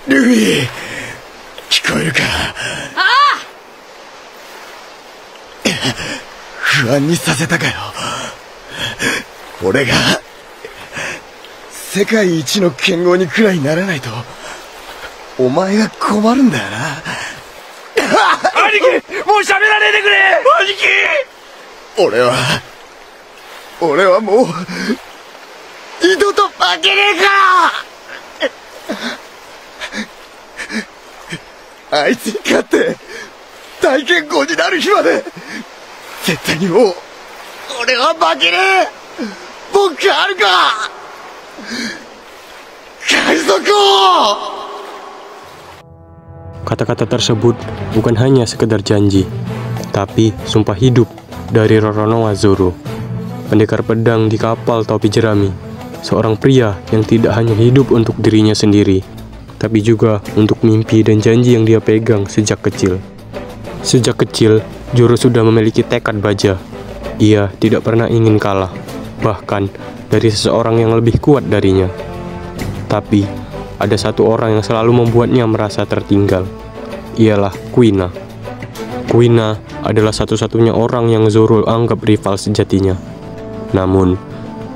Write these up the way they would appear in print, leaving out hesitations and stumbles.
ルフィ、聞こえるか？ああ！不安にさせたかよ。俺が世界一の剣豪にくらいならないとお前が困るんだよな。兄貴、もう喋らねえでくれ。兄貴、俺はもう二度と負けねえから。あいつに勝って大剣豪になる日まで絶対にもう俺は負けねえ。僕あるか海賊王。Kata-kata tersebut bukan hanya sekedar janji, tapi sumpah hidup dari Roronoa Zoro, pendekar pedang di kapal topi jerami, seorang pria yang tidak hanya hidup untuk dirinya sendiri, tapi juga untuk mimpi dan janji yang dia pegang sejak kecil. Sejak kecil, Zoro sudah memiliki tekad baja. Ia tidak pernah ingin kalah, bahkan dari seseorang yang lebih kuat darinya. Tapi, ada satu orang yang selalu membuatnya merasa tertinggal. Ialah Kuina. Kuina adalah satu-satunya orang yang Zoro anggap rival sejatinya. Namun,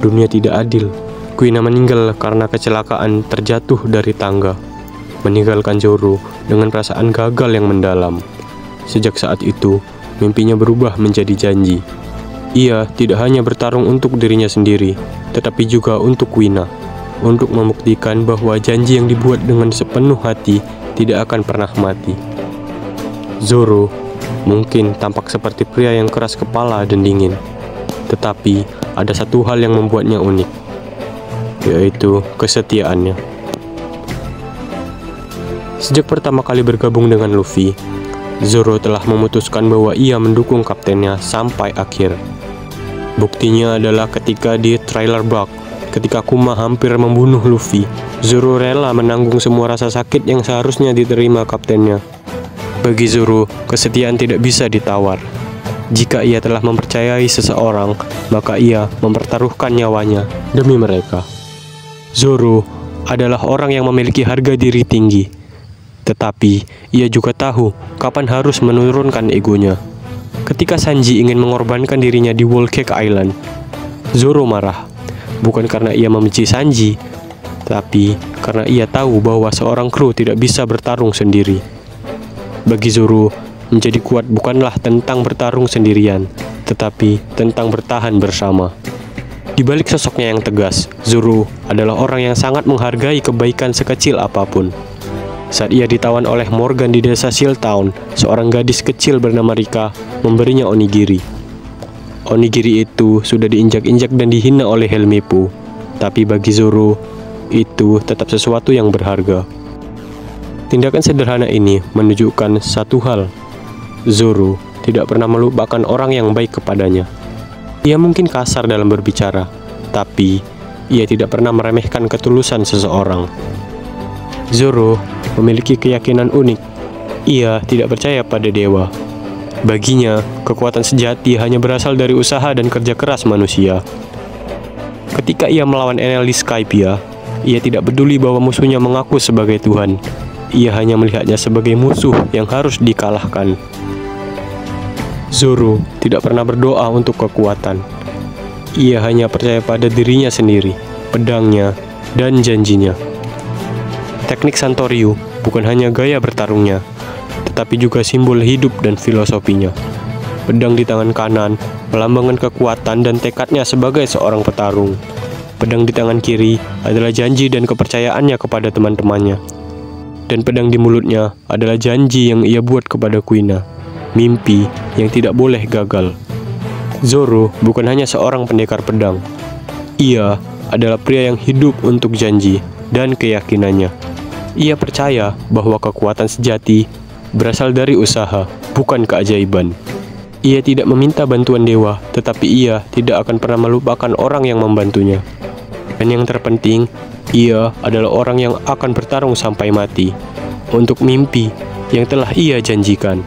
dunia tidak adil. Kuina meninggal karena kecelakaan terjatuh dari tangga, meninggalkan Zoro dengan perasaan gagal yang mendalam. Sejak saat itu, mimpinya berubah menjadi janji. Ia tidak hanya bertarung untuk dirinya sendiri, tetapi juga untuk Kuina, untuk membuktikan bahwa janji yang dibuat dengan sepenuh hati tidak akan pernah mati. Zoro mungkin tampak seperti pria yang keras kepala dan dingin, tetapi ada satu hal yang membuatnya unik, yaitu kesetiaannya. Sejak pertama kali bergabung dengan Luffy, Zoro telah memutuskan bahwa ia mendukung kaptennya sampai akhir. Buktinya adalah ketika di Trailer Bark, ketika Kuma hampir membunuh Luffy, Zoro rela menanggung semua rasa sakit yang seharusnya diterima kaptennya. Bagi Zoro, kesetiaan tidak bisa ditawar. Jika ia telah mempercayai seseorang, maka ia mempertaruhkan nyawanya demi mereka. Zoro adalah orang yang memiliki harga diri tinggi, tetapi ia juga tahu kapan harus menurunkan egonya. Ketika Sanji ingin mengorbankan dirinya di Whole Cake Island, Zoro marah. Bukan karena ia membenci Sanji, tapi karena ia tahu bahwa seorang kru tidak bisa bertarung sendiri. Bagi Zoro, menjadi kuat bukanlah tentang bertarung sendirian, tetapi tentang bertahan bersama. Di balik sosoknya yang tegas, Zoro adalah orang yang sangat menghargai kebaikan sekecil apapun. Saat ia ditawan oleh Morgan di desa Shield Town, seorang gadis kecil bernama Rika memberinya onigiri. Onigiri itu sudah diinjak-injak dan dihina oleh Helmeppo, tapi bagi Zoro, itu tetap sesuatu yang berharga. Tindakan sederhana ini menunjukkan satu hal: Zoro tidak pernah melupakan orang yang baik kepadanya. Ia mungkin kasar dalam berbicara, tapi ia tidak pernah meremehkan ketulusan seseorang. Zoro memiliki keyakinan unik. Ia tidak percaya pada dewa. Baginya, kekuatan sejati hanya berasal dari usaha dan kerja keras manusia. Ketika ia melawan Enel di Skypiea, ia tidak peduli bahwa musuhnya mengaku sebagai Tuhan. Ia hanya melihatnya sebagai musuh yang harus dikalahkan. Zoro tidak pernah berdoa untuk kekuatan. Ia hanya percaya pada dirinya sendiri, pedangnya, dan janjinya. Teknik Santoryu bukan hanya gaya bertarungnya, tetapi juga simbol hidup dan filosofinya. Pedang di tangan kanan melambangkan kekuatan dan tekadnya sebagai seorang petarung. Pedang di tangan kiri adalah janji dan kepercayaannya kepada teman-temannya. Dan pedang di mulutnya adalah janji yang ia buat kepada Kuina, mimpi yang tidak boleh gagal. Zoro bukan hanya seorang pendekar pedang. Ia adalah pria yang hidup untuk janji dan keyakinannya. Ia percaya bahwa kekuatan sejati berasal dari usaha, bukan keajaiban. Ia tidak meminta bantuan dewa, tetapi ia tidak akan pernah melupakan orang yang membantunya. Dan yang terpenting, ia adalah orang yang akan bertarung sampai mati untuk mimpi yang telah ia janjikan.